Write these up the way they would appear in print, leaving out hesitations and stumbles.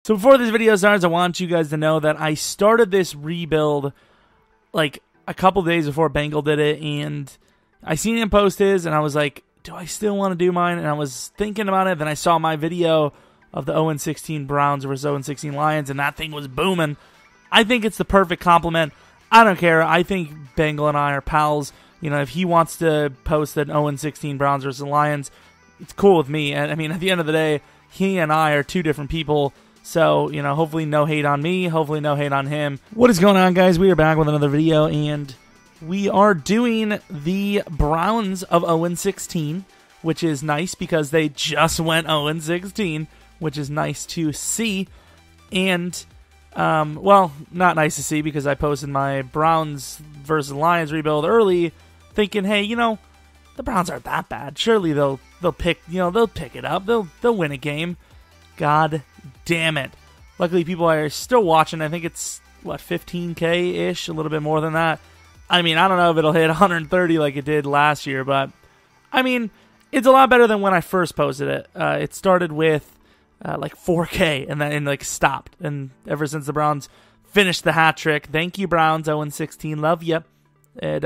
So before this video starts, I want you guys to know that I started this rebuild like a couple days before Bengal did it, and I seen him post his, and I was like, do I still want to do mine? And I was thinking about it, then I saw my video of the 0-16 Browns versus 0-16 Lions, and that thing was booming. I think it's the perfect compliment. I don't care. I think Bengal and I are pals. You know, if he wants to post an 0-16 Browns versus Lions, it's cool with me. And I mean, at the end of the day, he and I are two different people. So, you know, hopefully no hate on me. Hopefully no hate on him. What is going on, guys? We are back with another video, and we are doing the Browns of 0-16, which is nice because they just went 0-16, which is nice to see. And, well, not nice to see because I posted my Browns versus Lions rebuild early, thinking, hey, you know, the Browns aren't that bad. Surely they'll pick it up. They'll win a game. God damn it. Luckily, people are still watching. I think it's, what, 15K-ish, a little bit more than that. I mean, I don't know if it'll hit 130 like it did last year, but, I mean, it's a lot better than when I first posted it. It started with, like, 4K, and then like stopped. And ever since the Browns finished the hat trick, thank you, Browns, 0-16, love ya. It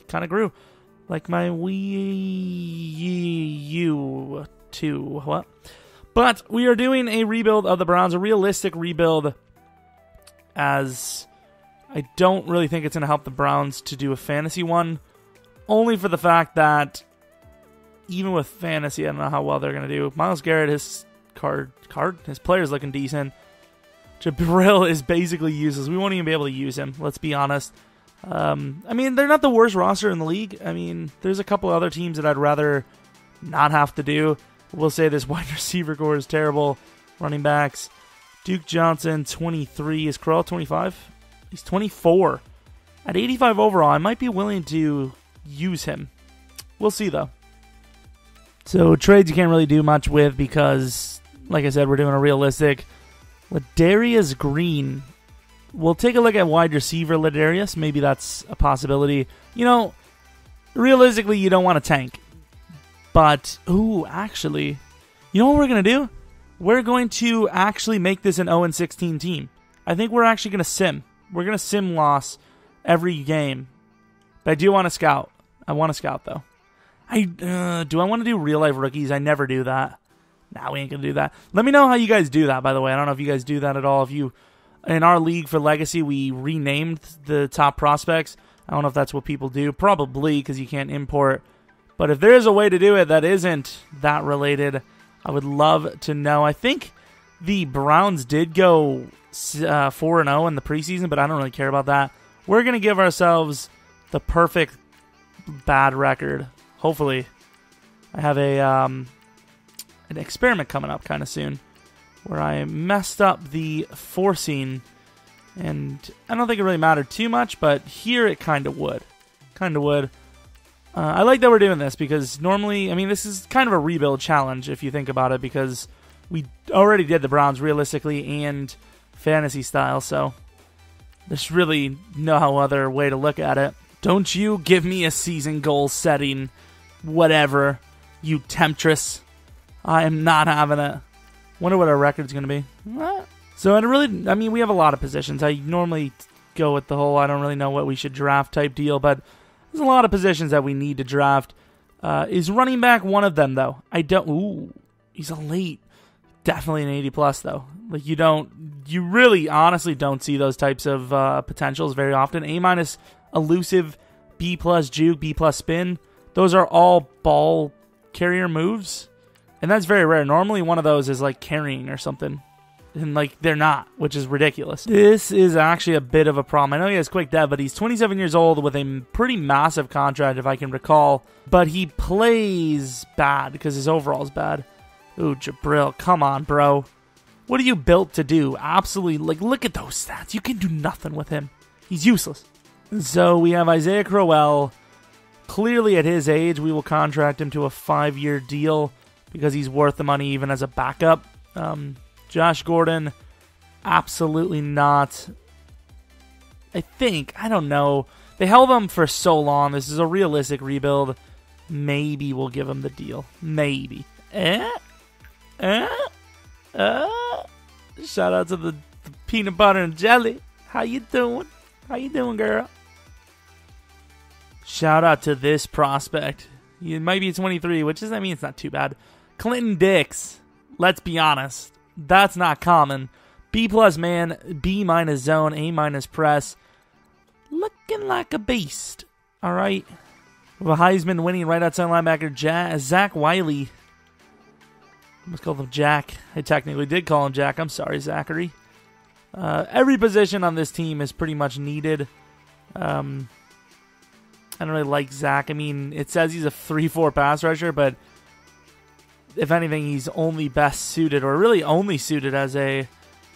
kind of grew. Like my Wii U 2, what? But we are doing a rebuild of the Browns, a realistic rebuild, as I don't really think it's going to help the Browns to do a fantasy one, only for the fact that even with fantasy, I don't know how well they're going to do. Myles Garrett, his his player's looking decent. Jabril is basically useless. We won't even be able to use him, let's be honest. I mean, they're not the worst roster in the league. I mean, there's a couple other teams that I'd rather not have to do. We'll say this wide receiver core is terrible. Running backs, Duke Johnson, 23. Is Crowell 25? He's 24. At 85 overall, I might be willing to use him. We'll see, though. So, trades you can't really do much with because, like I said, we're doing a realistic. Ladarius Green. We'll take a look at wide receiver Ladarius. Maybe that's a possibility. You know, realistically, you don't want to tank. But, ooh, actually, you know what we're going to do? We're going to actually make this an 0-16 team. I think we're actually going to sim. We're going to sim loss every game. But I do want to scout. I want to scout, though. Do I want to do real-life rookies? I never do that. Nah, we ain't going to do that. Let me know how you guys do that, by the way. I don't know if you guys do that at all. If you, in our league for Legacy, we renamed the top prospects. I don't know if that's what people do. Probably, because you can't import. But if there is a way to do it that isn't that related, I would love to know. I think the Browns did go 4-0 in the preseason, but I don't really care about that. We're going to give ourselves the perfect bad record. Hopefully. I have an experiment coming up kind of soon where I messed up the forcing, and I don't think it really mattered too much, but here it kind of would. I like that we're doing this because normally, I mean, this is kind of a rebuild challenge if you think about it, because we already did the Browns realistically and fantasy style, so there's really no other way to look at it. Don't you give me a season goal setting, whatever, you temptress. I am not having it. Wonder what our record's going to be. So, I mean, we have a lot of positions. I normally go with the whole I don't really know what we should draft type deal, but there's a lot of positions that we need to draft. Is running back one of them, though? Ooh, he's a late. Definitely an 80+, though. Like, you really, honestly don't see those types of potentials very often. A- elusive, B+ juke, B+ spin. Those are all ball carrier moves. And that's very rare. Normally one of those is like carrying or something. And like they're not, which is ridiculous. This is actually a bit of a problem. I know he has quick dev, but he's 27 years old with a pretty massive contract, if I can recall. But he plays bad because his overall is bad. Ooh, Jabril, come on, bro. What are you built to do? Absolutely, like, look at those stats. You can do nothing with him. He's useless. So we have Isaiah Crowell. Clearly at his age, we will contract him to a 5-year deal because he's worth the money even as a backup. Josh Gordon, absolutely not. I don't know. They held him for so long. This is a realistic rebuild. Maybe we'll give him the deal. Maybe. Shout out to the peanut butter and jelly. How you doing? How you doing, girl? Shout out to this prospect. He might be 23, which is, I mean, it's not too bad. Clinton Dix. Let's be honest. That's not common. B+ man, B- zone, A- press. Looking like a beast. All right. We have a Heisman winning right outside linebacker, Zach Wiley. I almost called him Jack. I technically did call him Jack. I'm sorry, Zachary. Every position on this team is pretty much needed. I don't really like Zach. I mean, it says he's a 3-4 pass rusher, but if anything, he's only best suited, or really only suited as a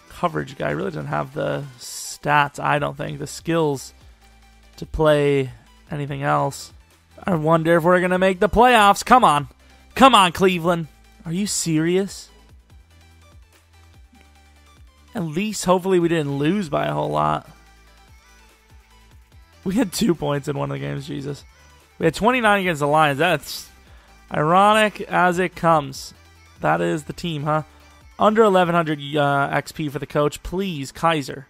coverage guy. He really doesn't have the stats, I don't think, the skills to play anything else. I wonder if we're going to make the playoffs. Come on. Come on, Cleveland. Are you serious? At least, hopefully, we didn't lose by a whole lot. We had 2 points in one of the games, Jesus. We had 29 against the Lions. That's ironic as it comes. That is the team, huh? Under 1,100 XP for the coach. Please, Kizer.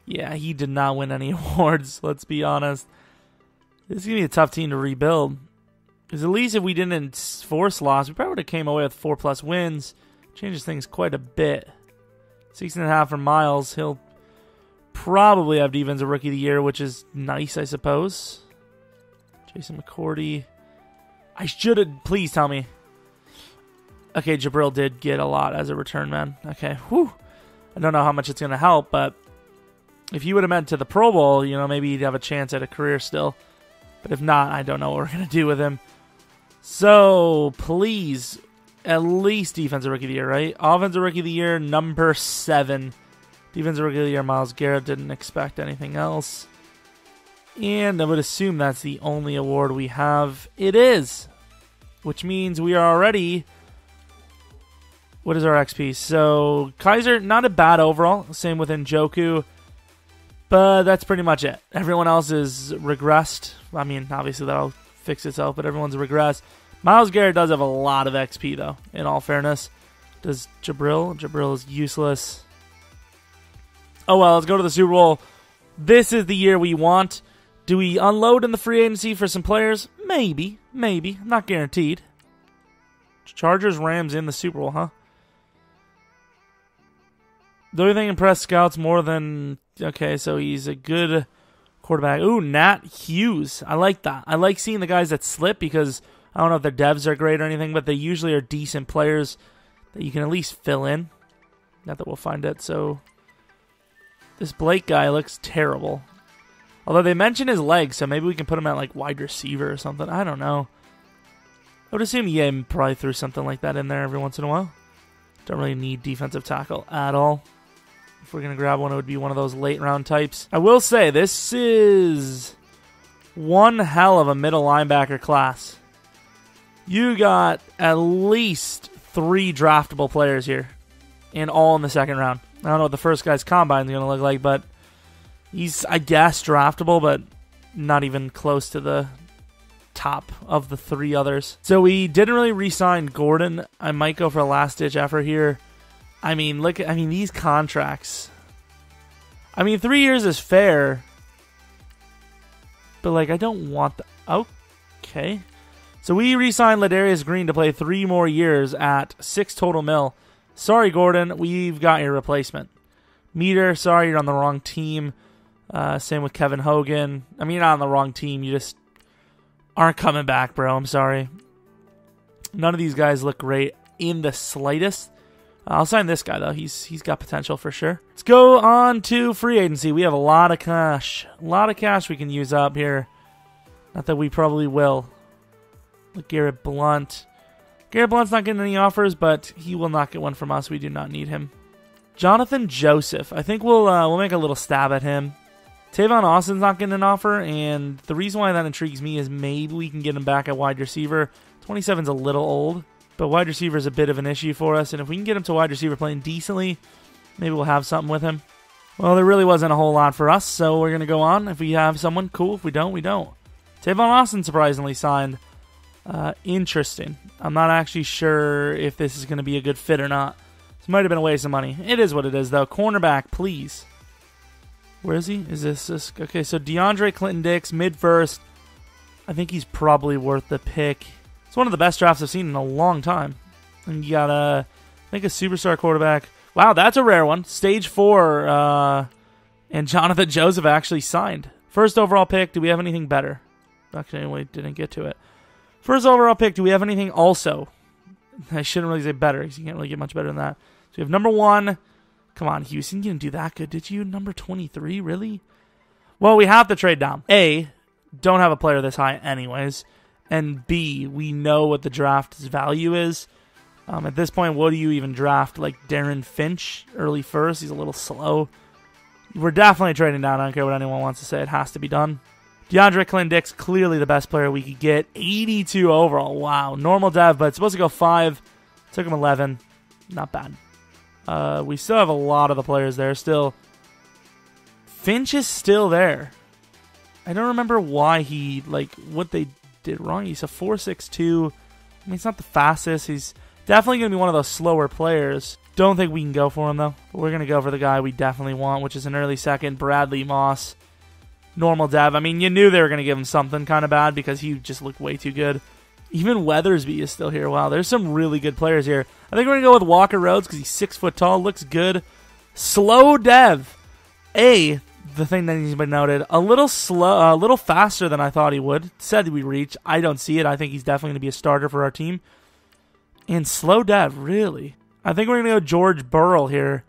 Yeah, he did not win any awards, let's be honest. This is going to be a tough team to rebuild. Because at least if we didn't force loss, we probably would have came away with 4+ wins. Changes things quite a bit. 6.5 for Miles. He'll probably have Defensive Rookie of the Year, which is nice, I suppose. Jason McCourty. I should have... Please tell me. Okay, Jabril did get a lot as a return man. Okay, whew. I don't know how much it's going to help, but if he would have meant to the Pro Bowl, you know, maybe he'd have a chance at a career still. But if not, I don't know what we're going to do with him. So, please, at least Defensive Rookie of the Year, right? Offensive Rookie of the Year, number 7. Defensive Rookie of the Year, Myles Garrett. Didn't expect anything else. And I would assume that's the only award we have. It is. Which means we are already... What is our XP? So, Kizer, not a bad overall. Same with Njoku. But that's pretty much it. Everyone else is regressed. I mean, obviously that'll fix itself, but everyone's regressed. Myles Garrett does have a lot of XP, though, in all fairness. Does Jabril? Jabril is useless. Oh, well, let's go to the Super Bowl. This is the year we want. Do we unload in the free agency for some players? Maybe. Maybe. Not guaranteed. Chargers, Rams in the Super Bowl, huh? The only thing impressed scouts more than... Okay, so he's a good quarterback. Ooh, Nat Hughes. I like that. I like seeing the guys that slip because I don't know if their devs are great or anything, but they usually are decent players that you can at least fill in. Not that we'll find it. So this Blake guy looks terrible. Although they mention his legs, so maybe we can put him at like wide receiver or something. I don't know. I would assume EA probably threw something like that in there every once in a while. Don't really need defensive tackle at all. If we're going to grab one, it would be one of those late round types. I will say, this is one hell of a middle linebacker class. You got at least 3 draftable players here. And all in the second round. I don't know what the first guy's combine is going to look like, but he's, I guess, draftable, but not even close to the top of the 3 others. So we didn't really re-sign Gordon. I might go for a last-ditch effort here. I mean, look at, these contracts. 3 years is fair. But, I don't want the... Okay. So we re-signed Ladarius Green to play 3 more years at 6 total mil. Sorry, Gordon. We've got your replacement. Meter, sorry, you're on the wrong team. Same with Kevin Hogan. You're not on the wrong team. You just aren't coming back, bro. I'm sorry. None of these guys look great in the slightest. I'll sign this guy, though. He's got potential for sure. Let's go on to free agency. We have a lot of cash. A lot of cash we can use up here. Not that we probably will. Look, Garrett Blunt. Garrett Blunt's not getting any offers, but he will not get one from us. We do not need him. Jonathan Joseph. I think we'll make a little stab at him. Tavon Austin's not getting an offer, and the reason why that intrigues me is maybe we can get him back at wide receiver. 27's a little old. But wide receiver is a bit of an issue for us, and if we can get him to wide receiver playing decently, maybe we'll have something with him. Well, there really wasn't a whole lot for us, so we're going to go on. If we have someone, cool. If we don't, we don't. Tavon Austin surprisingly signed. Interesting. I'm not actually sure if this is going to be a good fit or not. This might have been a waste of money. It is what it is, though. Cornerback, please. Where is he? Is this? Okay, so DeAndre Clinton-Dix, mid-first. I think he's probably worth the pick. It's one of the best drafts I've seen in a long time. And you got, I think, a superstar quarterback. Wow, that's a rare one. Stage 4, and Jonathan Joseph actually signed. First overall pick, do we have anything better? Actually, we didn't get to it. First overall pick, do we have anything also? I shouldn't really say better, because you can't really get much better than that. So we have number 1. Come on, Houston, you didn't do that good, did you? Number 23, really? Well, we have to trade down. A, don't have a player this high anyways. And B, we know what the draft's value is. At this point, what do you even draft? Like Darren Finch, early first? He's a little slow. We're definitely trading down. I don't care what anyone wants to say. It has to be done. DeAndre Clinton-Dix, clearly the best player we could get. 82 overall. Wow. Normal dev, but it's supposed to go 5. Took him 11. Not bad. We still have a lot of the players there still. Finch is still there. I don't remember why he, what they did wrong. He's a 4.62. I mean, he's not the fastest. He's definitely going to be one of those slower players. Don't think we can go for him, though. But we're going to go for the guy we definitely want, which is an early second, Bradley Moss. Normal dev. I mean, you knew they were going to give him something kind of bad because he just looked way too good. Even Weathersby is still here. Wow, there's some really good players here. I think we're going to go with Walker Rhodes because he's 6 foot tall. Looks good. Slow dev. The thing that needs to be noted, a little slow, a little faster than I thought he would. Said we reach. I don't see it. I think he's definitely going to be a starter for our team. And slow dev, really. I think we're going to go George Burrell here.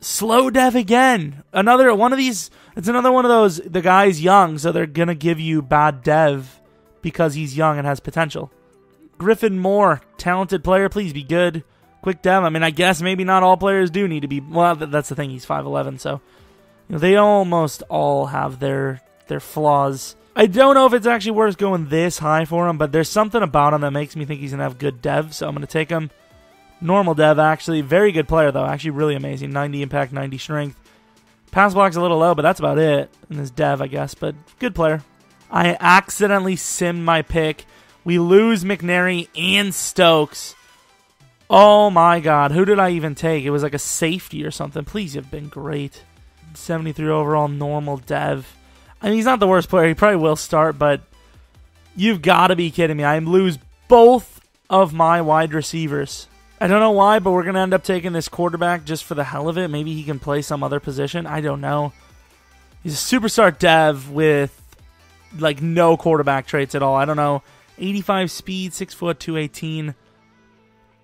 Slow dev again. Another one of these. It's another one of those. The guy's young, so they're going to give you bad dev because he's young and has potential. Griffin Moore, talented player. Please be good. Quick dev. I mean, I guess maybe not all players do need to be. Well, that's the thing. He's 5'11", so they almost all have their flaws. I don't know if it's actually worth going this high for him, but there's something about him that makes me think he's going to have good dev, so I'm going to take him. Normal dev, actually. Very good player, though. Actually, really amazing. 90 impact, 90 strength. Pass block's a little low, but that's about it in this dev, I guess. But good player. I accidentally simmed my pick. We lose McNary and Stokes. Oh, my God. Who did I even take? It was like a safety or something. Please, you've been great. 73 overall, normal dev. I mean, he's not the worst player. He probably will start, but you've got to be kidding me. I lose both of my wide receivers. I don't know why, but we're going to end up taking this quarterback just for the hell of it. Maybe he can play some other position. I don't know. He's a superstar dev with, no quarterback traits at all. I don't know. 85 speed, 6 foot, 218.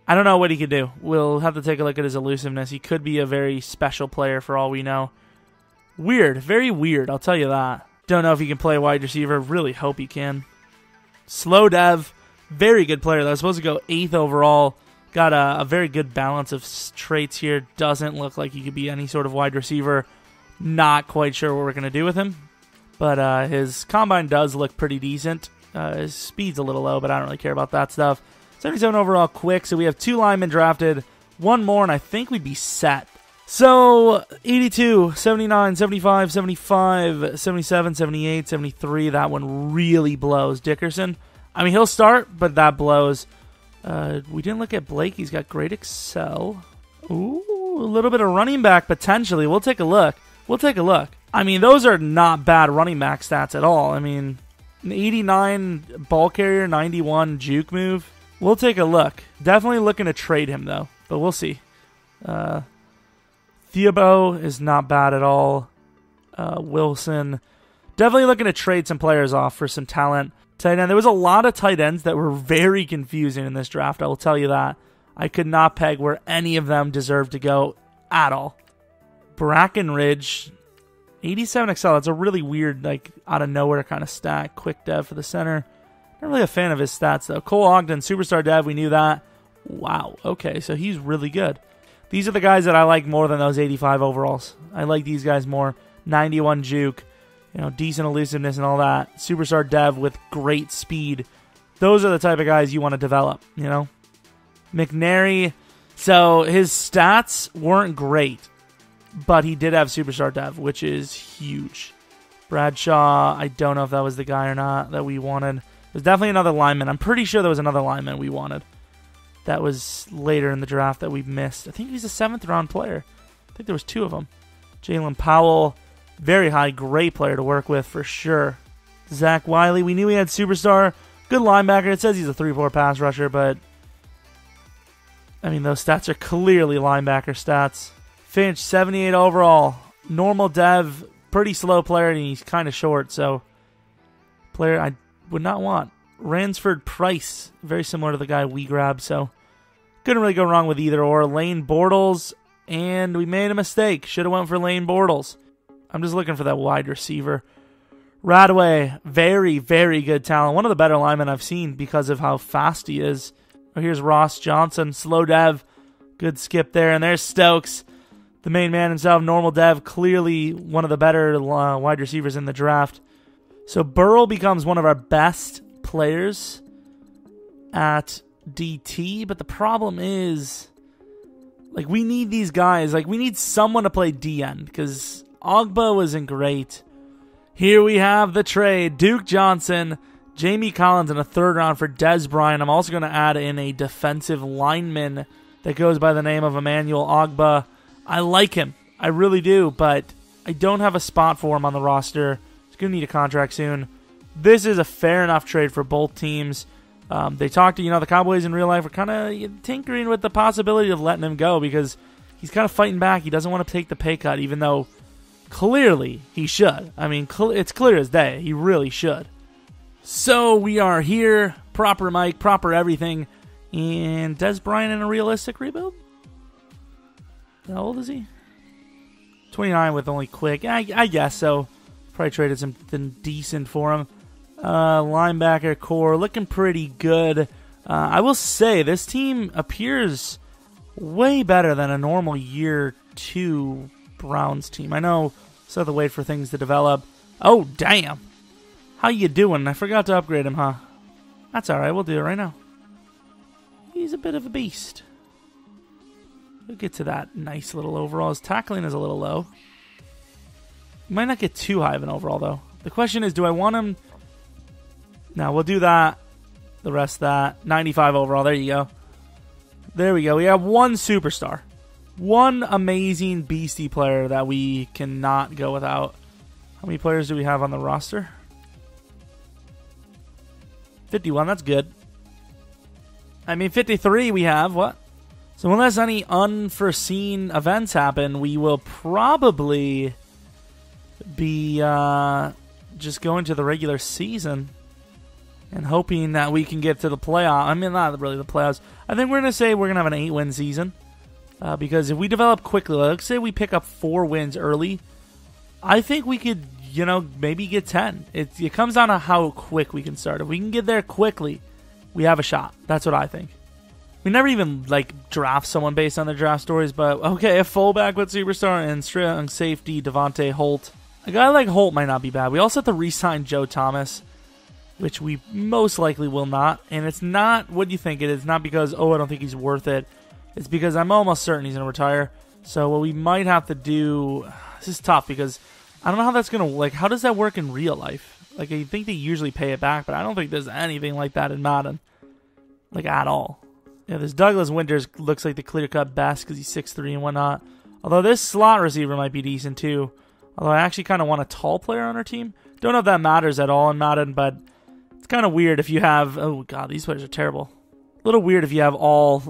I don't know what he could do. We'll have to take a look at his elusiveness. He could be a very special player for all we know. Weird. Very weird, I'll tell you that. Don't know if he can play wide receiver. Really hope he can. Slow dev. Very good player, though. Supposed to go 8th overall. Got a very good balance of traits here. Doesn't look like he could be any sort of wide receiver. Not quite sure what we're going to do with him. But his combine does look pretty decent. His speed's a little low, but I don't really care about that stuff. 77 overall quick, so we have 2 linemen drafted. 1 more, and I think we'd be set. So, 82, 79, 75, 75, 77, 78, 73. That one really blows. Dickerson. I mean, he'll start, but that blows. We didn't look at Blake. He's got great Excel. Ooh, a little bit of running back potentially. We'll take a look. I mean, those are not bad running back stats at all. I mean, an 89 ball carrier, 91 juke move. We'll take a look. Definitely looking to trade him, though, but we'll see. Theobo is not bad at all. Wilson. Definitely looking to trade some players off for some talent. Tight end. There was a lot of tight ends that were very confusing in this draft, I will tell you that. I could not peg where any of them deserved to go at all. Brackenridge, 87 Excel. That's a really weird, out of nowhere kind of stat. Quick dev for the center. Not really a fan of his stats, though. Cole Ogden, superstar dev. We knew that. Wow. Okay, so he's really good. These are the guys that I like more than those 85 overalls. I like these guys more. 91 juke. Decent elusiveness and all that. Superstar dev with great speed. Those are the type of guys you want to develop, McNary, so his stats weren't great, but he did have superstar dev, which is huge. Bradshaw, I don't know if that was the guy or not that we wanted. There's definitely another lineman. I'm pretty sure there was another lineman we wanted. that was later in the draft that we missed. I think he's a 7th round player. I think there was 2 of them. Jalen Powell, very high, great player to work with for sure. Zach Wiley, we knew he had superstar, good linebacker. It says he's a 3-4 pass rusher, but I mean, those stats are clearly linebacker stats. Finch, 78 overall. Normal dev, pretty slow player, and he's kind of short, so player I would not want. Ransford Price, very similar to the guy we grabbed, so couldn't really go wrong with either or. Lane Bortles, and we made a mistake. Should have went for Lane Bortles. I'm just looking for that wide receiver. Radway, very, very good talent. One of the better linemen I've seen because of how fast he is. Oh, here's Ross Johnson, slow dev. Good skip there. And there's Stokes, the main man himself, normal dev. Clearly one of the better wide receivers in the draft. So Burrow becomes one of our best players at DT. But the problem is, like, we need these guys. Like, we need someone to play DN because Ogba wasn't great. Here we have the trade. Duke Johnson, Jamie Collins in a 3rd round for Dez Bryant. I'm also going to add in a defensive lineman that goes by the name of Emmanuel Ogba. I like him. I really do, but I don't have a spot for him on the roster. He's going to need a contract soon. This is a fair enough trade for both teams. They talked to, the Cowboys in real life are kind of tinkering with the possibility of letting him go because he's kind of fighting back. He doesn't want to take the pay cut, even though clearly he should. I mean, it's clear as day. He really should. So we are here. Proper mic, proper everything. And Dez Bryant in a realistic rebuild? How old is he? 29 with only quick. I guess so. Probably traded something decent for him. Linebacker core looking pretty good. I will say this team appears way better than a normal year 2 Browns team. I know, so have to wait for things to develop. Oh, damn. How you doing? I forgot to upgrade him, huh? That's alright, we'll do it right now. He's a bit of a beast. We'll get to that nice little overall. His tackling is a little low. He might not get too high of an overall, though. The question is, do I want him? No, we'll do that. The rest of that. 95 overall. There you go. There we go. We have 1 superstar. 1 amazing beastie player that we cannot go without. How many players do we have on the roster? 51. That's good. I mean, 53 we have. What? So unless any unforeseen events happen, we will probably be just going to the regular season and hoping that we can get to the playoffs. I mean, not really the playoffs. I think we're going to say we're going to have an 8-win season. Because if we develop quickly, let's say we pick up 4 wins early, I think we could, maybe get 10. It comes down to how quick we can start. If we can get there quickly, we have a shot. That's what I think. We never even, draft someone based on their draft stories, but, okay, a fullback with superstar and strong safety, Devontae Holt. A guy like Holt might not be bad. We also have to re-sign Joe Thomas, which we most likely will not. And it's not what you think it is. It's not because, I don't think he's worth it. It's because I'm almost certain he's going to retire. So what we might have to do... This is tough because I don't know how that's going to... how does that work in real life? I think they usually pay it back, but I don't think there's anything like that in Madden. At all. Yeah, this Douglas Winters looks like the clear-cut best because he's 6'3" and whatnot. Although this slot receiver might be decent too. Although I actually kind of want a tall player on our team. Don't know if that matters at all in Madden, but it's kind of weird if you have... Oh, God, these players are terrible. A little weird if you have all,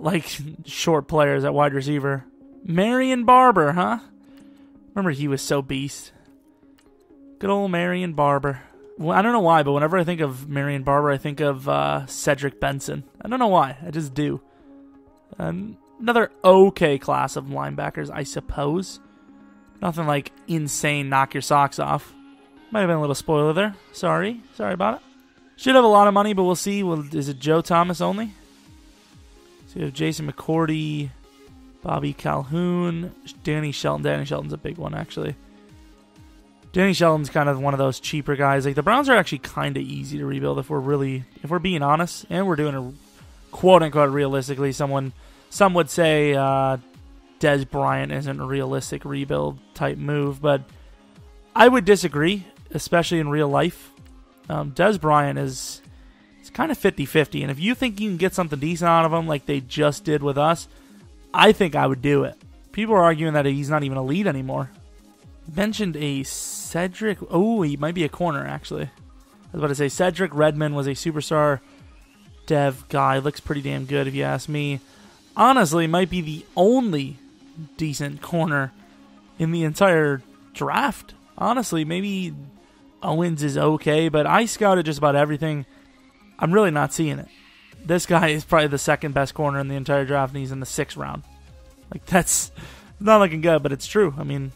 short players at wide receiver. Marion Barber, huh? Remember, he was so beast. Good old Marion Barber. Well, I don't know why, but whenever I think of Marion Barber, I think of Cedric Benson. I don't know why. I just do. Another okay class of linebackers, I suppose. Nothing insane, knock your socks off. Might have been a little spoiler there. Sorry about it. Should have a lot of money, but we'll see. Is it Joe Thomas only? So we have Jason McCourty, Bobby Calhoun, Danny Shelton. Danny Shelton's a big one, actually. Danny Shelton's kind of one of those cheaper guys. The Browns are actually kind of easy to rebuild if we're being honest, and we're doing it quote unquote realistically. Some would say Dez Bryant isn't a realistic rebuild type move, but I would disagree, especially in real life. Dez Bryant is kind of 50-50. And if you think you can get something decent out of him like they just did with us, I think I would do it. People are arguing that he's not even elite anymore. Mentioned a Cedric. Oh, he might be a corner, actually. I was about to say Cedric Redmond was a superstar dev guy. Looks pretty damn good if you ask me. Honestly, might be the only decent corner in the entire draft. Honestly, maybe Owens is okay, but I scouted just about everything. I'm really not seeing it. This guy is probably the second best corner in the entire draft, and he's in the 6th round. Like, that's not looking good, but it's true. I mean,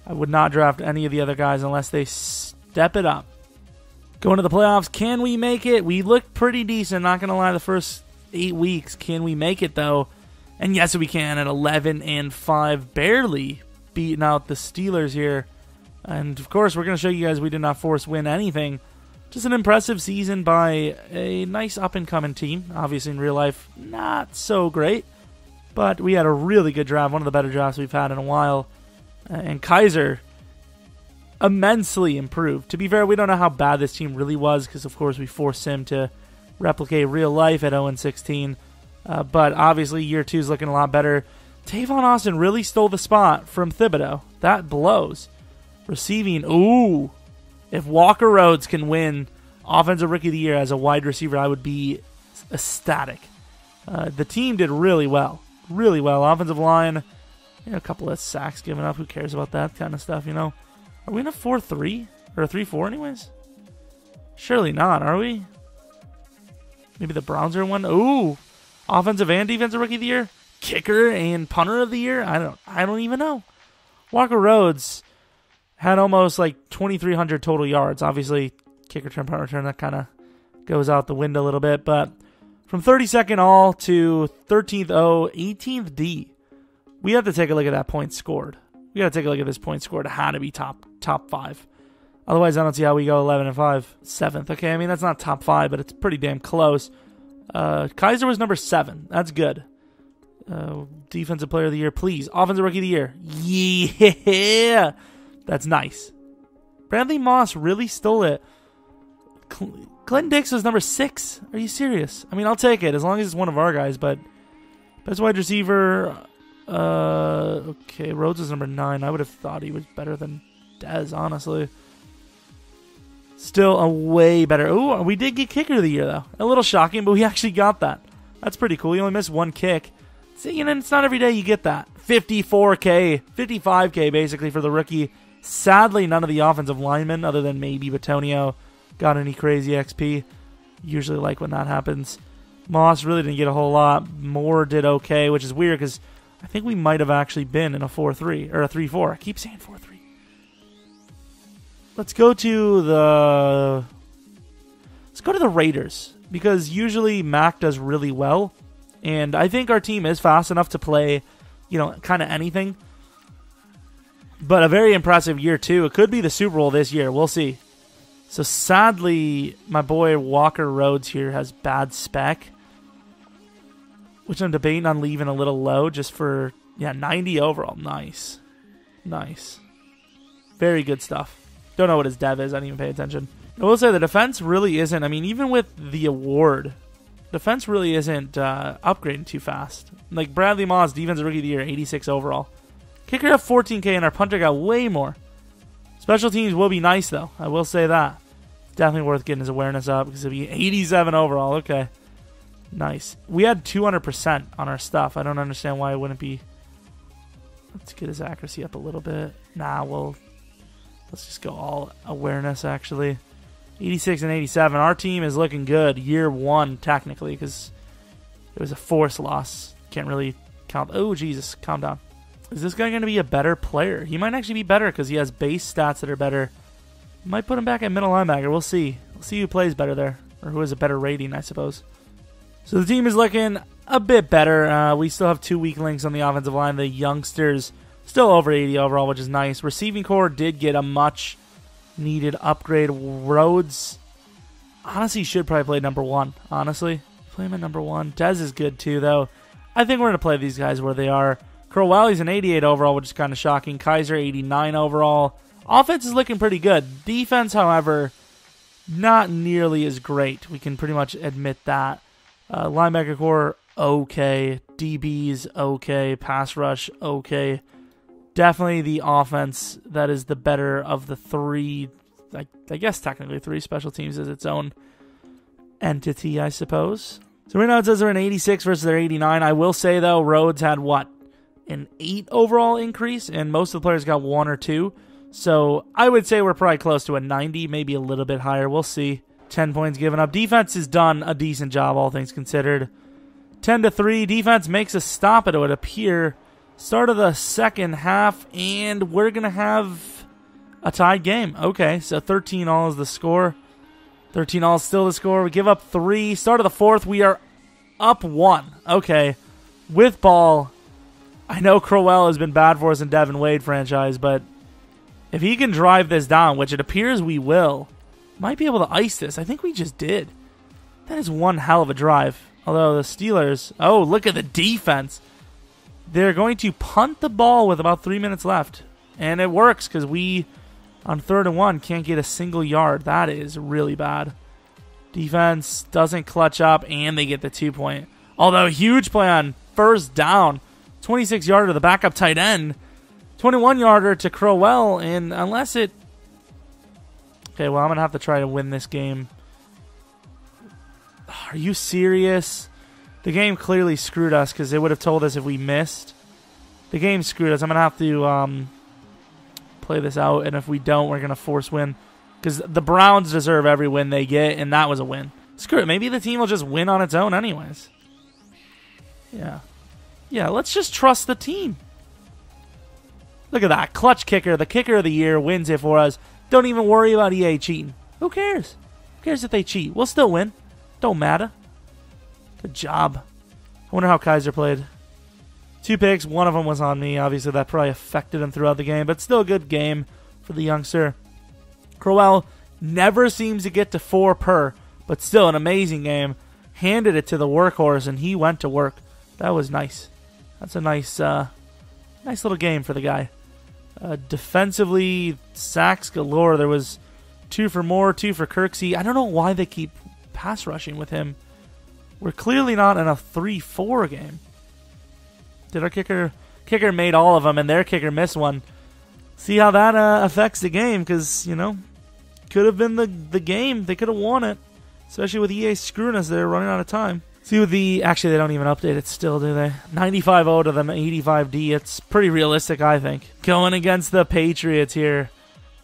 I would not draft any of the other guys unless they step it up. Going to the playoffs, can we make it? We looked pretty decent, not going to lie, the first 8 weeks. Can we make it, though? And yes, we can at 11-5, barely beating out the Steelers here. And, of course, we're going to show you guys we did not force win anything. Just an impressive season by a nice up-and-coming team. Obviously, in real life, not so great. But we had a really good draft, one of the better drafts we've had in a while. And Kizer immensely improved. To be fair, we don't know how bad this team really was because, of course, we forced him to replicate real life at 0-16. But obviously, year 2 is looking a lot better. Tavon Austin really stole the spot from Thibodeau. That blows. Receiving, ooh. If Walker Rhodes can win Offensive Rookie of the Year as a wide receiver, I would be ecstatic. The team did really well. Really well. Offensive line, a couple of sacks given up. Who cares about that kind of stuff, Are we in a 4-3? Or a 3-4 anyways? Surely not, are we? Maybe the Browns are one? Ooh. Offensive and Defensive Rookie of the Year? Kicker and Punter of the Year? I don't even know. Walker Rhodes had almost like 2,300 total yards. Obviously, kicker return, punt return, that kind of goes out the window a little bit. But from 32nd all to 13th O, 18th D, we have to take a look at that point scored. We got to take a look at this point scored. It had to be top 5. Otherwise, I don't see how we go 11-5. 7th. Okay, I mean, that's not top 5, but it's pretty damn close. Kizer was number 7. That's good. Defensive Player of the Year, please. Offensive Rookie of the Year. Yeah! That's nice. Bradley Moss really stole it. Glenn Dix was number 6. Are you serious? I mean, I'll take it as long as it's one of our guys, but best wide receiver. Okay, Rhodes is number 9. I would have thought he was better than Dez, honestly. Still a way better. Ooh, we did get kicker of the year, though. A little shocking, but we actually got that. That's pretty cool. You only missed 1 kick. See, it's not every day you get that. 54K, 55K basically for the rookie. Sadly, none of the offensive linemen, other than maybe Batonio, got any crazy XP. Usually like when that happens. Moss really didn't get a whole lot. Moore did okay, which is weird because I think we might have actually been in a 4-3 or a 3-4. I keep saying 4-3. Let's go to the Raiders because usually Mac does really well, and I think our team is fast enough to play, kind of anything. But a very impressive year, too. It could be the Super Bowl this year. We'll see. So, sadly, my boy Walker Rhodes here has bad spec, which I'm debating on leaving a little low just for, 90 overall. Nice. Nice. Very good stuff. Don't know what his dev is. I didn't even pay attention. I will say the defense really isn't, even with the award, defense really isn't upgrading too fast. Like Bradley Moss, Defensive Rookie of the Year, 86 overall. Kicker got 14K and our punter got way more. Special teams will be nice, though. I will say that. It's definitely worth getting his awareness up because it'll be 87 overall. Okay. Nice. We had 200% on our stuff. I don't understand why it wouldn't be. Let's get his accuracy up a little bit. Let's just go all awareness, actually. 86 and 87. Our team is looking good. Year 1, technically, because it was a forced loss. Can't really count. Oh, Jesus. Calm down. Is this guy going to be a better player? He might actually be better because he has base stats that are better. Might put him back at middle linebacker. We'll see. We'll see who plays better there. Or who has a better rating, I suppose. So the team is looking a bit better. We still have 2 weak links on the offensive line. The youngsters still over 80 overall, which is nice. Receiving core did get a much needed upgrade. Rhodes, honestly, should probably play number 1. Honestly, play him at number 1. Dez is good too, though. I think we're going to play these guys where they are. Crowell's an 88 overall, which is kind of shocking. Kizer, 89 overall. Offense is looking pretty good. Defense, however, not nearly as great. We can pretty much admit that. Linebacker core, okay. DBs, okay. Pass rush, okay. Definitely the offense that is the better of the three. I guess technically three. Special teams is its own entity, I suppose. So right now it says they're an 86 versus their 89. I will say, though, Rhodes had, what, an 8 overall increase, and most of the players got 1 or 2. So I would say we're probably close to a 90, maybe a little bit higher. We'll see. 10 points given up. Defense has done a decent job, all things considered. 10-3. Defense makes a stop, it would appear. Start of the second half, and we're going to have a tied game. Okay, so 13-all is the score. 13-all is still the score. We give up 3. Start of the fourth, we are up 1. Okay, with ball. I know Crowell has been bad for us in Devin Wade franchise, but if he can drive this down, which it appears we will, might be able to ice this. I think we just did. That is one hell of a drive. Although the Steelers, oh, look at the defense. They're going to punt the ball with about 3 minutes left. And it works because we, on 3rd and 1, can't get a single yard. That is really bad. Defense doesn't clutch up, and they get the 2-point. Although, huge play on first down. 26-yarder to the backup tight end. 21-yarder to Crowell, and unless it... Okay, well, I'm going to have to try to win this game. Are you serious? The game clearly screwed us because it would have told us if we missed. The game screwed us. I'm going to have to play this out, and if we don't, we're going to force win. Because the Browns deserve every win they get, and that was a win. Screw it. Maybe the team will just win on its own anyways. Yeah. Yeah, let's just trust the team. Look at that. Clutch kicker. The kicker of the year wins it for us. Don't even worry about EA cheating. Who cares? Who cares if they cheat? We'll still win. Don't matter. Good job. I wonder how Kizer played. 2 picks. One of them was on me. Obviously, that probably affected him throughout the game. But still a good game for the youngster. Crowell never seems to get to 4 per. But still an amazing game. Handed it to the workhorse, and he went to work. That was nice. That's a nice little game for the guy. Defensively, sacks galore. There was 2 for Moore, 2 for Kirksey. I don't know why they keep pass rushing with him. We're clearly not in a 3-4 game. Did our kicker made all of them, and their kicker missed one. See how that affects the game, because, you know, could have been the game. They could have won it, especially with EA screwing us there, running out of time. See with the... Actually, they don't even update it still, do they? 95-0 to them, 85D. It's pretty realistic, I think. Going against the Patriots here.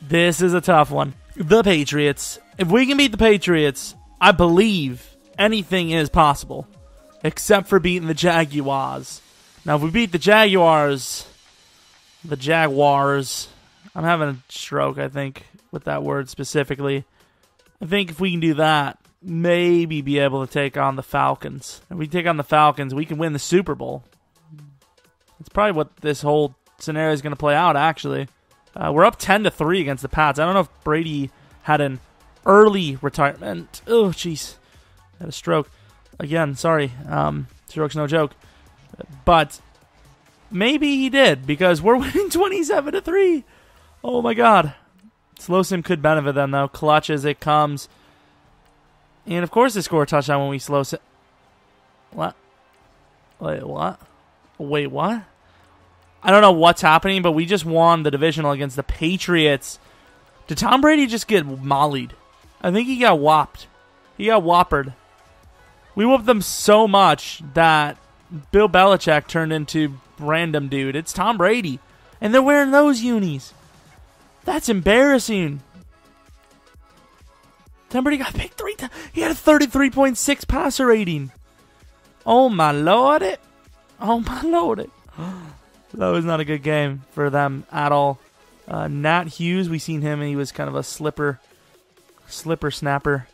This is a tough one. The Patriots. If we can beat the Patriots, I believe anything is possible. Except for beating the Jaguars. Now, if we beat the Jaguars... I'm having a stroke, I think, with that word specifically. I think if we can do that, maybe be able to take on the Falcons. If we take on the Falcons, we can win the Super Bowl. That's probably what this whole scenario is going to play out, actually. We're up 10-3 against the Pats. I don't know if Brady had an early retirement. Oh, jeez. Had a stroke. Again, sorry. Stroke's no joke. But maybe he did, because we're winning 27-3. Oh, my God. Slow sim could benefit them, though. Clutch as it comes. And, of course, they score a touchdown when we slow sim. What? Wait, what? Wait, what? I don't know what's happening, but we just won the Divisional against the Patriots. Did Tom Brady just get mollied? I think he got whopped. He got whoppered. We whooped them so much that Bill Belichick turned into random dude. It's Tom Brady. And they're wearing those unis. That's embarrassing. Tom Brady got picked 3 times. He had a 33.6 passer rating. Oh, my Lord. Oh, my Lord. That was not a good game for them at all. Nat Hughes, we seen him, and he was kind of a slipper snapper.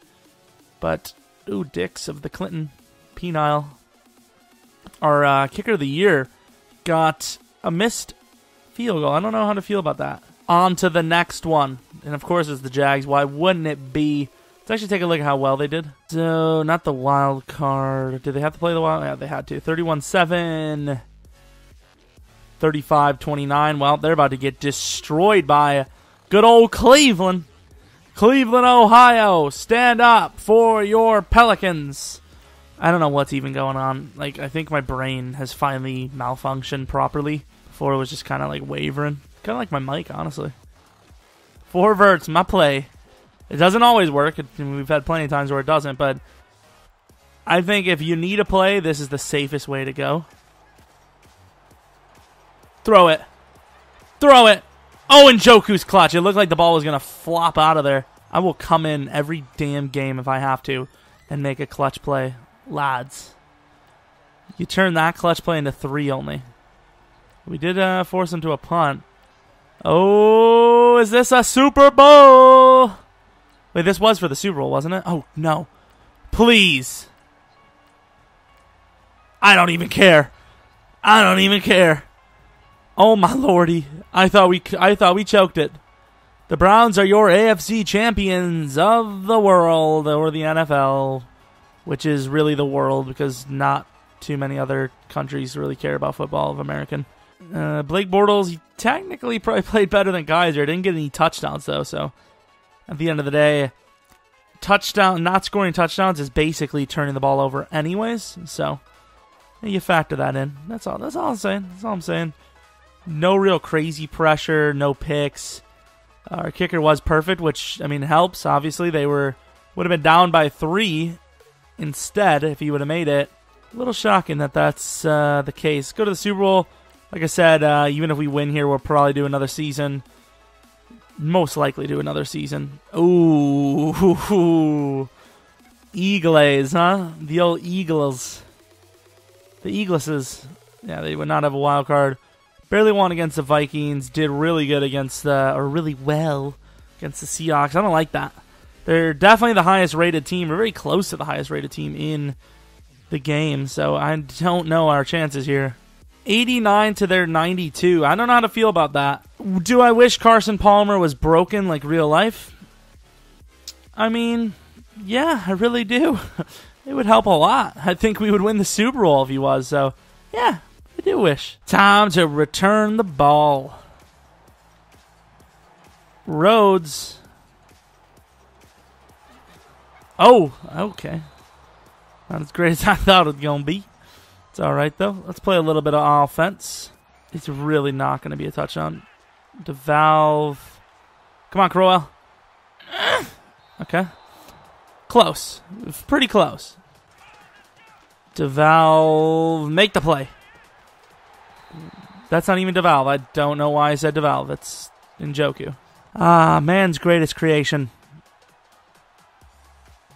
But, ooh, Dix of the Clinton Penile. Our kicker of the year got a missed field goal. I don't know how to feel about that. On to the next one. And, of course, it's the Jags. Why wouldn't it be? Let's actually take a look at how well they did. So, not the wild card. Did they have to play the wild? Yeah, they had to. 31-7. 35-29. Well, they're about to get destroyed by good old Cleveland. Cleveland, Ohio, stand up for your Pelicans. I don't know what's even going on. Like, I think my brain has finally malfunctioned properly. Before it was just kind of like wavering. Kind of like my mic, honestly. 4 verts, my play. It doesn't always work. We've had plenty of times where it doesn't, but I think if you need a play, this is the safest way to go. Throw it. Throw it. Oh, and Joku's clutch. It looked like the ball was going to flop out of there. I will come in every damn game if I have to and make a clutch play. Lads. You turn that clutch play into 3 only. We did force him to a punt. Oh, is this a Super Bowl? Wait, this was for the Super Bowl, wasn't it? Oh, no. Please. I don't even care. I don't even care. Oh my lordy! I thought we choked it. The Browns are your AFC champions of the world, or the NFL, which is really the world because not too many other countries really care about football of American. Blake Bortles, he technically probably played better than Kizer. Didn't get any touchdowns though, so at the end of the day, not scoring touchdowns is basically turning the ball over anyways. So you factor that in. That's all. That's all I'm saying. That's all I'm saying. No real crazy pressure, no picks. Our kicker was perfect, which, I mean, helps. Obviously, they would have been down by 3 instead if he would have made it. A little shocking that that's the case. Go to the Super Bowl. Like I said, even if we win here, we'll probably do another season. Most likely do another season. Ooh. Eagles, huh? The old Eagles. The Eagleses. Yeah, they would not have a wild card. Barely won against the Vikings. Did really good against really well against the Seahawks. I don't like that. They're definitely the highest rated team. We're very close to the highest rated team in the game. So I don't know our chances here. 89 to their 92. I don't know how to feel about that. Do I wish Carson Palmer was broken like real life? I mean, yeah, I really do. It would help a lot. I think we would win the Super Bowl if he was. So, yeah. I do wish. Time to return the ball. Rhodes. Oh, okay. Not as great as I thought it was going to be. It's all right, though. Let's play a little bit of offense. It's really not going to be a touchdown. DeValve. Come on, Crowell. Okay. Close. Pretty close. DeValve. Make the play. That's not even DeValve. I don't know why I said DeValve. That's Njoku. Man's greatest creation.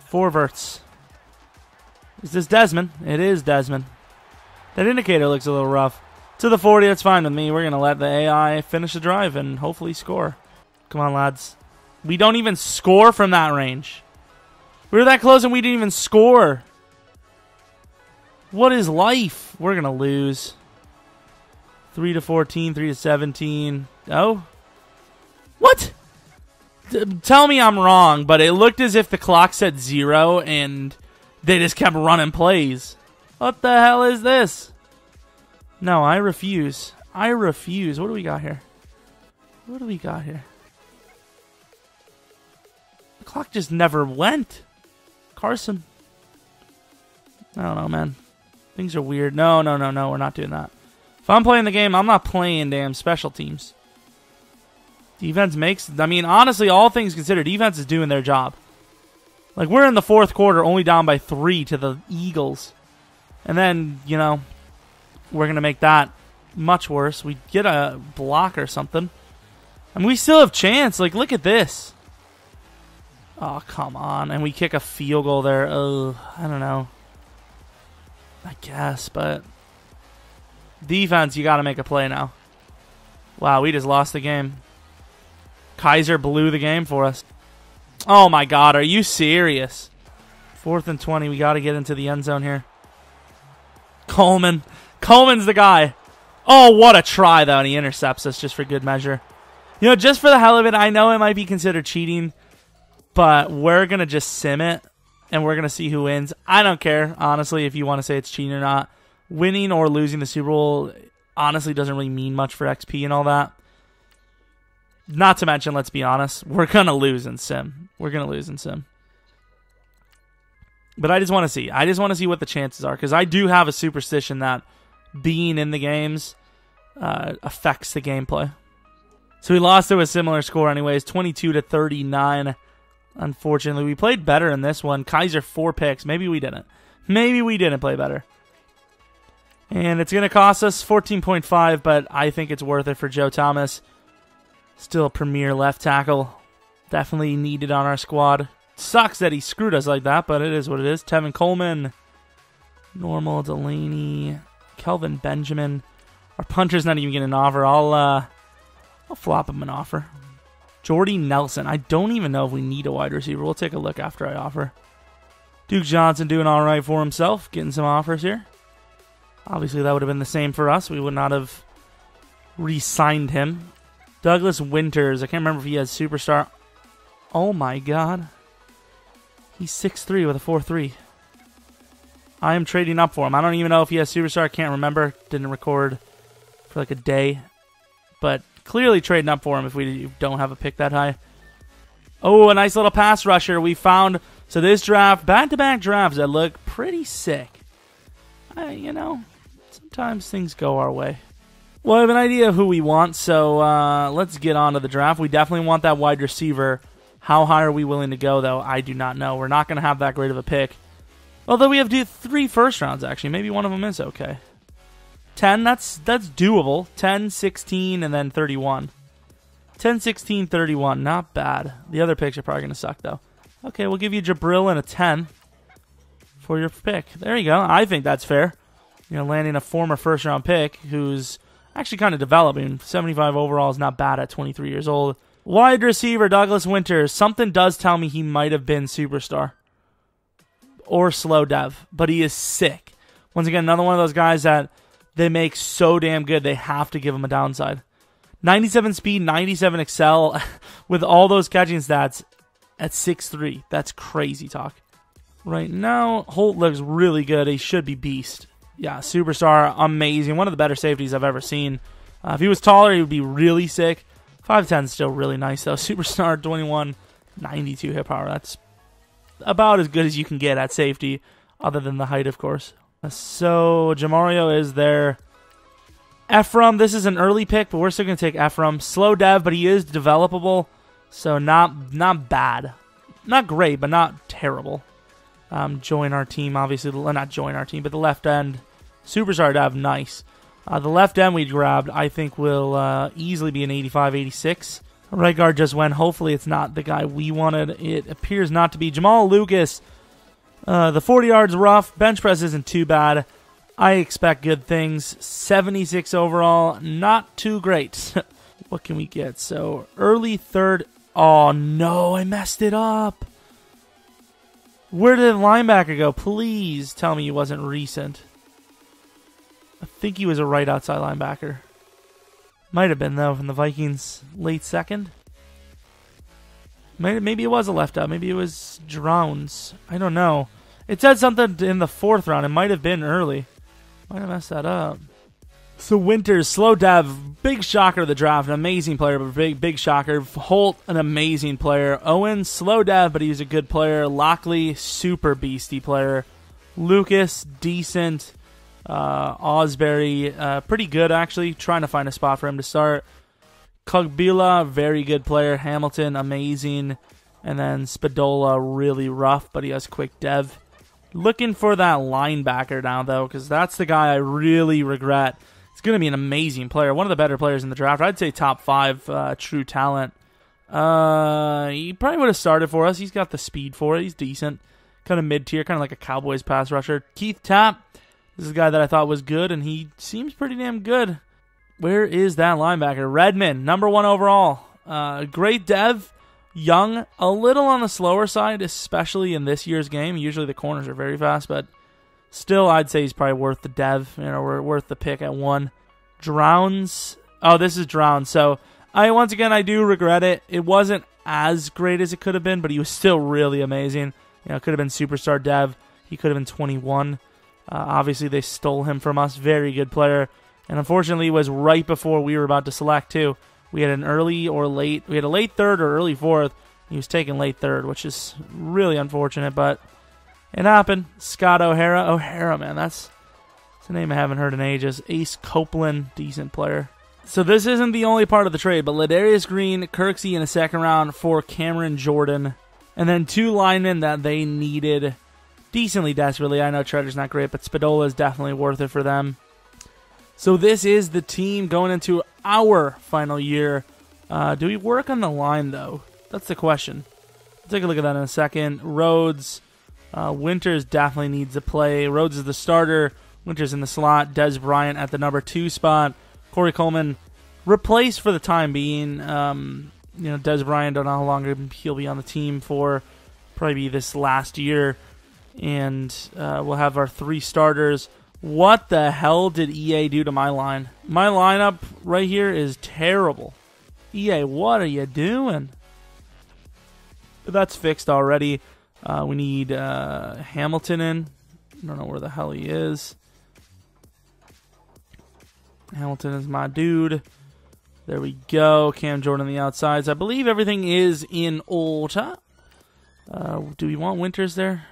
4 verts. Is this Desmond? It is Desmond. That indicator looks a little rough. To the 40, that's fine with me. We're going to let the AI finish the drive and hopefully score. Come on, lads. We don't even score from that range. We were that close and we didn't even score. What is life? We're going to lose. 3 to 14, 3 to 17. Oh? What? Tell me I'm wrong, but it looked as if the clock said 0 and they just kept running plays. What the hell is this? No, I refuse. I refuse. What do we got here? What do we got here? The clock just never went. Carson. I don't know, man. Things are weird. No. We're not doing that. If I'm playing the game, I'm not playing damn special teams. Defense makes... I mean, honestly, all things considered, defense is doing their job. Like, we're in the 4th quarter only down by 3 to the Eagles. And then, you know, we're going to make that much worse. We get a block or something. I mean, we still have chance. Like, look at this. Oh, come on. And we kick a field goal there. Oh, I don't know. I guess, but... Defense, you got to make a play now. Wow, we just lost the game. Kizer blew the game for us. Oh, my God. Are you serious? 4th and 20. We got to get into the end zone here. Coleman. Coleman's the guy. Oh, what a try, though. And he intercepts us just for good measure. You know, just for the hell of it, I know it might be considered cheating, but we're going to just sim it, and we're going to see who wins. I don't care, honestly, if you want to say it's cheating or not. Winning or losing the Super Bowl honestly doesn't really mean much for XP and all that. Not to mention, let's be honest, we're going to lose in Sim. We're going to lose in Sim. But I just want to see. I just want to see what the chances are, because I do have a superstition that being in the games affects the gameplay. So we lost to a similar score anyways, 22-39. Unfortunately, we played better in this one. Kizer 4 picks. Maybe we didn't. Maybe we didn't play better. And it's going to cost us 14.5, but I think it's worth it for Joe Thomas. Still a premier left tackle. Definitely needed on our squad. Sucks that he screwed us like that, but it is what it is. Tevin Coleman, Normal Delaney, Kelvin Benjamin. Our punter's not even getting an offer. I'll flop him an offer. Jordy Nelson. I don't even know if we need a wide receiver. We'll take a look after I offer. Duke Johnson doing all right for himself. Getting some offers here. Obviously, that would have been the same for us. We would not have re-signed him. Douglas Winters. I can't remember if he has superstar. Oh, my God. He's 6'3" with a 4.3. I am trading up for him. I don't even know if he has superstar. I can't remember. Didn't record for like a day. But clearly trading up for him if we don't have a pick that high. Oh, a nice little pass rusher we found. So this draft, back-to-back drafts that look pretty sick. You know, sometimes things go our way. Well, I have an idea of who we want, so let's get on to the draft. We definitely want that wide receiver. How high are we willing to go, though? I do not know. We're not going to have that great of a pick. Although we have 3 first rounds, actually. Maybe one of them is okay. 10, that's doable. 10, 16, and then 31. 10, 16, 31. Not bad. The other picks are probably going to suck, though. Okay, we'll give you Jabril and a 10 for your pick. There you go. I think that's fair. You know, landing a former first-round pick who's actually kind of developing. 75 overall is not bad at 23 years old. Wide receiver, Douglas Winters. Something does tell me he might have been superstar or slow dev, but he is sick. Once again, another one of those guys that they make so damn good, they have to give him a downside. 97 speed, 97 excel, with all those catching stats at 6'3". That's crazy talk. Right now, Holt looks really good. He should be beast. Yeah, superstar, amazing. One of the better safeties I've ever seen. If he was taller, he would be really sick. 5'10" is still really nice, though. Superstar, 21, 92 hit power. That's about as good as you can get at safety, other than the height, of course. So, Jamario is there. Ephraim, this is an early pick, but we're still going to take Ephraim. Slow dev, but he is developable, so not bad. Not great, but not terrible. Join our team, obviously. Not join our team, but the left end. Superstar dev, nice. The left end we grabbed, I think, will easily be an 85, 86. Right guard just went. Hopefully it's not the guy we wanted. It appears not to be. Jamal Lucas, the 40 yards rough. Bench press isn't too bad. I expect good things. 76 overall, not too great. What can we get? So, early third. Oh, no, I messed it up. Where did the linebacker go? Please tell me he wasn't recent. I think he was a right outside linebacker. Might have been, though, from the Vikings. Late second? Maybe it was a left out. Maybe it was Drowns. I don't know. It said something in the 4th round. It might have been early. Might have messed that up. So Winters, slow dev, big shocker of the draft. An amazing player, but big shocker. Holt, an amazing player. Owen, slow dev, but he's a good player. Lockley, super beastie player. Lucas, decent. Osbury, pretty good actually. Trying to find a spot for him to start. Kugbila, very good player. Hamilton, amazing. And then Spadola, really rough, but he has quick dev. Looking for that linebacker now, though, because that's the guy I really regret. He's going to be an amazing player. One of the better players in the draft. I'd say top 5 true talent. He probably would have started for us. He's got the speed for it. He's decent. Kind of mid-tier, kind of like a Cowboys pass rusher. Keith Tapp. This is a guy that I thought was good, and he seems pretty damn good. Where is that linebacker? Redmond, number 1 overall. Great dev. Young, a little on the slower side, especially in this year's game. Usually the corners are very fast, but still I'd say he's probably worth the dev. You know, we're worth the pick at 1. Drowns. Oh, this is Drowns. So, once again, I do regret it. It wasn't as great as it could have been, but he was still really amazing. You know, it could have been superstar dev. He could have been 21. Obviously, they stole him from us. Very good player. And unfortunately, it was right before we were about to select, too. We had an early or late. We had a late third or early fourth. He was taking late third, which is really unfortunate, but it happened. Scott O'Hara. O'Hara, man, that's a name I haven't heard in ages. Ace Copeland, decent player. So this isn't the only part of the trade, but Ladarius Green, Kirksey in a second round for Cameron Jordan. And then 2 linemen that they needed decently desperately. I know Treader's not great, but Spadola is definitely worth it for them. So this is the team going into our final year. Do we work on the line, though? That's the question. We'll take a look at that in a second. Rhodes. Winters definitely needs to play. Rhodes is the starter. Winters in the slot. Des Bryant at the number 2 spot. Corey Coleman replaced for the time being. Des Bryant, don't know how long he'll be on the team for. Probably be this last year. And we'll have our 3 starters. What the hell did EA do to my line? My lineup right here is terrible. EA, what are you doing? That's fixed already. We need Hamilton in. I don't know where the hell he is. Hamilton is my dude. There we go. Cam Jordan on the outsides. I believe everything is in order. Do we want Winters there?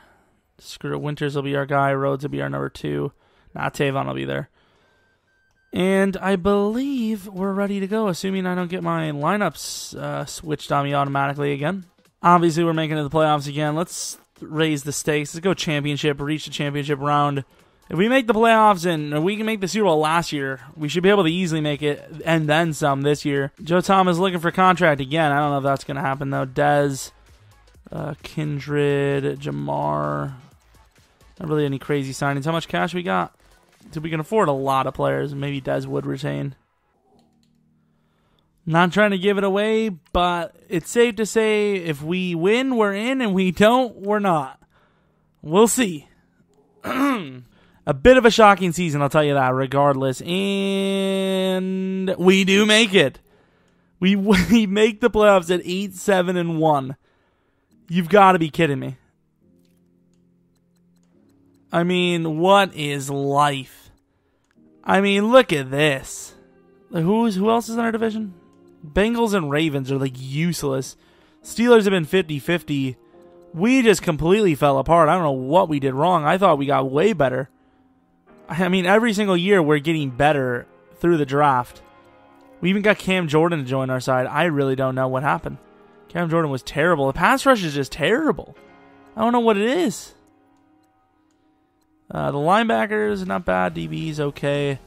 Screw it. Winters will be our guy. Rhodes will be our number 2. Tavon will be there. And I believe we're ready to go, assuming I don't get my lineups switched on me automatically again. Obviously, we're making it to the playoffs again. Let's raise the stakes. Let's go championship, reach the championship round. If we make the playoffs and we can make the Super Bowl last year, we should be able to easily make it and then some this year. Joe Thomas looking for contract again. I don't know if that's going to happen, though. Dez, Kindred, Jamar. Not really any crazy signings. How much cash we got? So we can afford a lot of players. Maybe Dez would retain. Not trying to give it away, but it's safe to say if we win, we're in, and we don't, we're not. We'll see. A bit of a shocking season, I'll tell you that, regardless. And we do make it. We make the playoffs at 8-7-1. You've got to be kidding me. I mean, what is life? I mean, look at this. Who else is in our division? Bengals and Ravens are, like, useless. Steelers have been 50-50. We just completely fell apart. I don't know what we did wrong. I thought we got way better. I mean, every single year we're getting better through the draft. We even got Cam Jordan to join our side. I really don't know what happened. Cam Jordan was terrible. The pass rush is just terrible. I don't know what it is. The linebackers, not bad. DB's okay.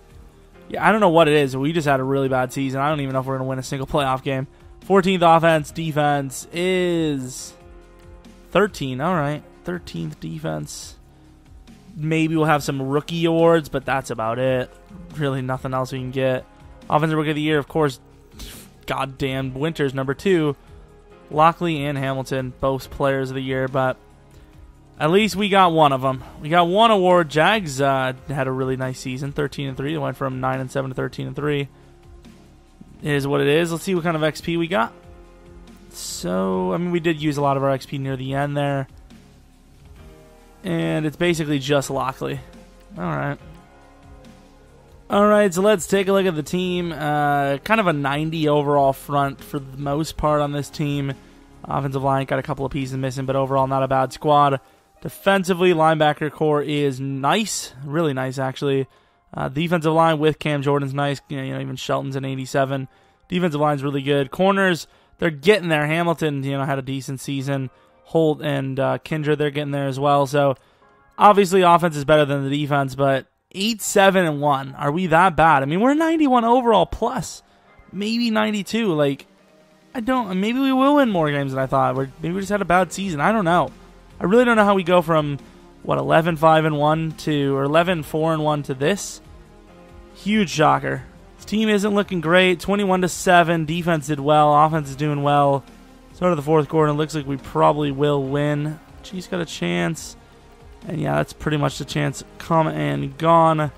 Yeah, I don't know what it is. We just had a really bad season. I don't even know if we're going to win a single playoff game. 14th offense. Defense is 13. All right. 13th defense. Maybe we'll have some rookie awards, but that's about it. Really nothing else we can get. Offensive Rookie of the Year, of course, goddamn Winters, number 2. Lockley and Hamilton, both players of the year, but at least we got one of them. We got one award. Jags had a really nice season, 13-3. It went from 9-7 to 13-3. It is what it is. Let's see what kind of XP we got. So, I mean, we did use a lot of our XP near the end there. And it's basically just Lockley. Alright. Alright, so let's take a look at the team. Kind of a 90 overall front for the most part on this team. Offensive line got a couple of pieces missing, but overall not a bad squad. Defensively, linebacker core is nice. Really nice, actually. Defensive line with Cam Jordan's nice. You know, even Shelton's an 87. Defensive line's really good. Corners, they're getting there. Hamilton, had a decent season. Holt and Kindred, they're getting there as well. So, obviously, offense is better than the defense, but 8-7-1. Are we that bad? I mean, we're 91 overall plus. Maybe 92. Maybe we will win more games than I thought. Maybe we just had a bad season. I don't know. I really don't know how we go from, 11-5-1 to, or 11-4-1 to this. Huge shocker. This team isn't looking great. 21-7. Defense did well. Offense is doing well. Start of the fourth quarter, and it looks like we probably will win. Chiefs got a chance. And yeah, that's pretty much the chance come and gone.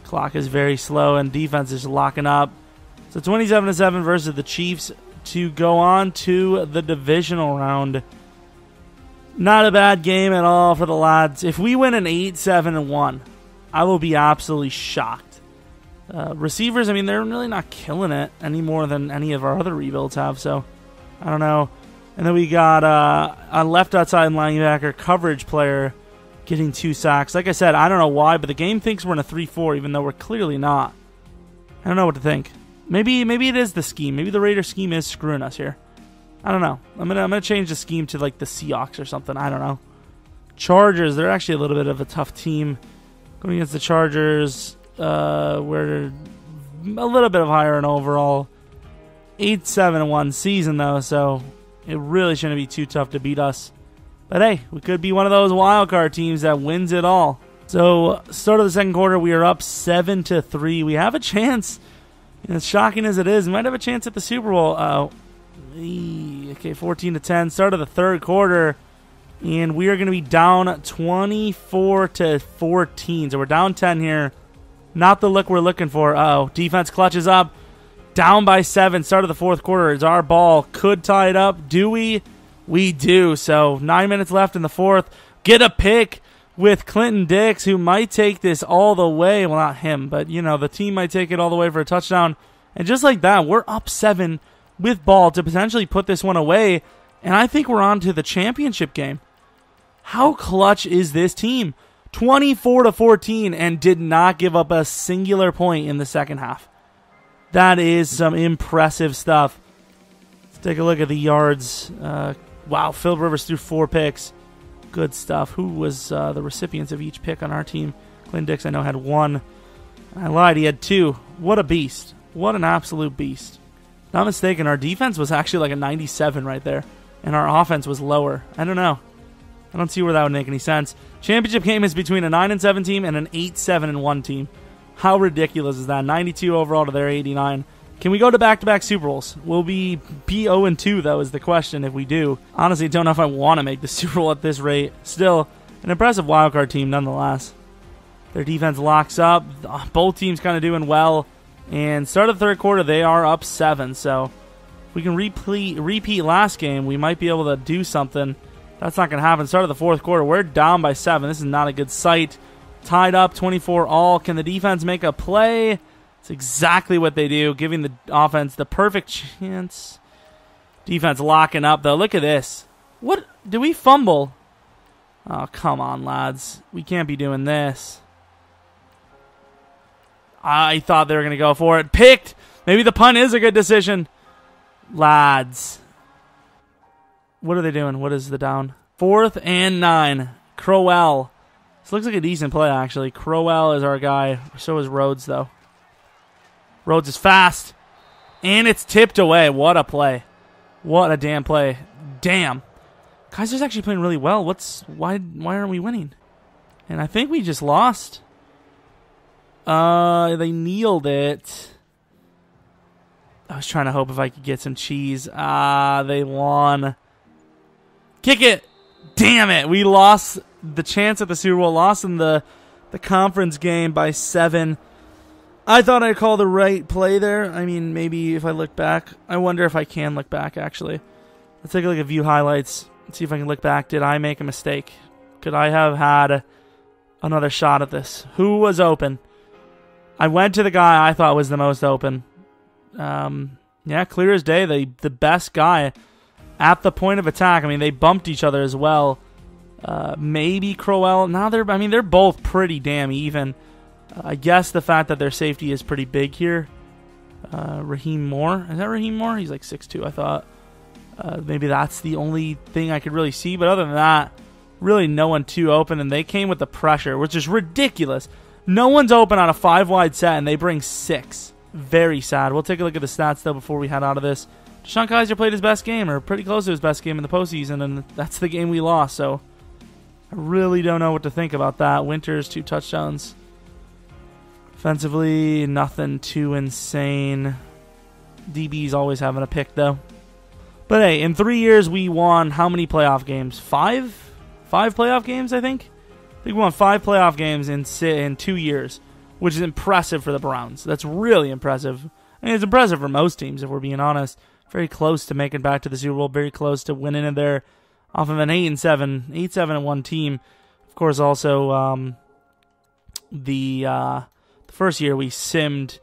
Clock is very slow, and defense is locking up. So 27-7 versus the Chiefs to go on to the divisional round. Not a bad game at all for the lads. If we win an 8-7-1, I will be absolutely shocked. Receivers, I mean, they're really not killing it any more than any of our other rebuilds have, so I don't know. And then we got a left outside linebacker coverage player getting 2 sacks. Like I said, I don't know why, but the game thinks we're in a 3-4, even though we're clearly not. I don't know what to think. Maybe it is the scheme. Maybe the Raider scheme is screwing us here. I don't know. I'm gonna change the scheme to like the Seahawks or something. I don't know. Chargers, they're actually a little bit of a tough team. Going against the Chargers, we're a little bit of higher in overall. 8-7-1 season though, so it really shouldn't be too tough to beat us. But hey, we could be one of those wildcard teams that wins it all. So, start of the second quarter, we are up 7-3. We have a chance. As shocking as it is, we might have a chance at the Super Bowl. Okay, 14-10. Start of the third quarter, and we are going to be down 24-14. So we're down 10 here. Not the look we're looking for. Defense clutches up. Down by 7. Start of the fourth quarter. It's our ball. Could tie it up. Do we? We do. So 9 minutes left in the fourth. Get a pick with Clinton Dix, who might take this all the way. Well, not him, but, you know, the team might take it all the way for a touchdown. And just like that, we're up 7 with ball to potentially put this one away. And I think we're on to the championship game. How clutch is this team? 24-14 and did not give up a singular point in the second half. That is some impressive stuff. Let's take a look at the yards. Wow, Phillip Rivers threw 4 picks. Good stuff. Who was the recipients of each pick on our team? Clinton Dix, I know, had 1. I lied, he had 2. What a beast. What an absolute beast. Not mistaken, our defense was actually like a 97 right there, and our offense was lower. I don't know. I don't see where that would make any sense. Championship game is between a 9-7 team and an 8-7-1 team. How ridiculous is that? 92 overall to their 89. Can we go to back-to-back Super Bowls? Will we be 0-2, though, is the question if we do. Honestly, don't know if I want to make the Super Bowl at this rate. Still, an impressive wildcard team nonetheless. Their defense locks up. Both teams kind of doing well. And start of the third quarter, they are up 7. So if we can repeat last game, we might be able to do something. That's not going to happen. Start of the fourth quarter, we're down by 7. This is not a good sight. Tied up 24 all. Can the defense make a play? It's exactly what they do, giving the offense the perfect chance. Defense locking up, though. Look at this. What? Did we fumble? Oh, come on, lads. We can't be doing this. I thought they were going to go for it. Picked. Maybe the punt is a good decision. Lads. What are they doing? What is the down? 4th and 9. Crowell. This looks like a decent play, actually. Crowell is our guy. So is Rhodes, though. Rhodes is fast. And it's tipped away. What a play. What a damn play. Damn. Kizer's actually playing really well. Why aren't we winning? And I think we just lost. They kneeled it. I was trying to hope if I could get some cheese. They won. Kick it. Damn it. We lost the chance at the Super Bowl. Lost in the conference game by 7. I thought I'd call the right play there. I mean, maybe if I look back. I wonder if I can look back, actually. Let's take a look at view highlights. Let's see if I can look back. Did I make a mistake? Could I have had another shot at this? Who was open? I went to the guy I thought was the most open. Yeah, clear as day. The best guy at the point of attack. I mean, they bumped each other as well. Maybe Crowell. Now they're both pretty damn even. I guess the fact that their safety is pretty big here. Raheem Moore. Is that Raheem Moore? He's like 6'2", I thought. Maybe that's the only thing I could really see. But other than that, really no one too open. And they came with the pressure, which is ridiculous. No one's open on a 5-wide set, and they bring 6. Very sad. We'll take a look at the stats, though, before we head out of this. Deshaun Kizer played his best game, or pretty close to his best game in the postseason, and that's the game we lost. So I really don't know what to think about that. Winters, 2 touchdowns. Offensively, nothing too insane. DB's always having a pick, though. But hey, in 3 years, we won how many playoff games? 5? 5 playoff games, I think? I think we won 5 playoff games in 2 years, which is impressive for the Browns. That's really impressive. I mean, it's impressive for most teams, if we're being honest. Very close to making back to the Super Bowl. Very close to winning in there off of an 8-7-1 team. Of course, also the first year we simmed.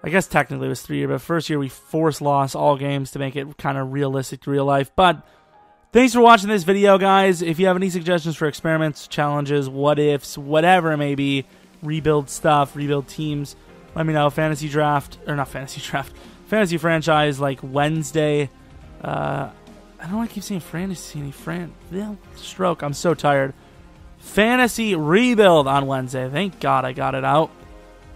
I guess technically it was 3 years, but first year we force lost all games to make it kind of realistic to real life. But thanks for watching this video, guys. If you have any suggestions for experiments, challenges, what ifs, whatever it may be, rebuild stuff, rebuild teams, let me know. Fantasy draft, or not fantasy draft, fantasy franchise like Wednesday. I don't want to keep saying fantasy, stroke. I'm so tired. Fantasy rebuild on Wednesday. Thank God I got it out.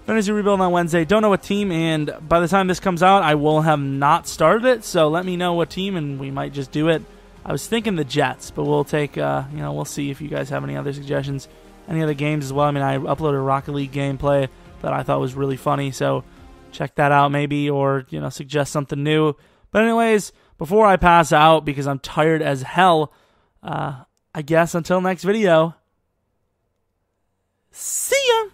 Fantasy rebuild on Wednesday. Don't know what team, and by the time this comes out, I will have not started it. So let me know what team, and we might just do it. I was thinking the Jets, but we'll take. We'll see if you guys have any other suggestions, any other games as well. I mean, I uploaded a Rocket League gameplay that I thought was really funny, so check that out maybe, or suggest something new. But anyways, before I pass out because I'm tired as hell, I guess until next video. See ya.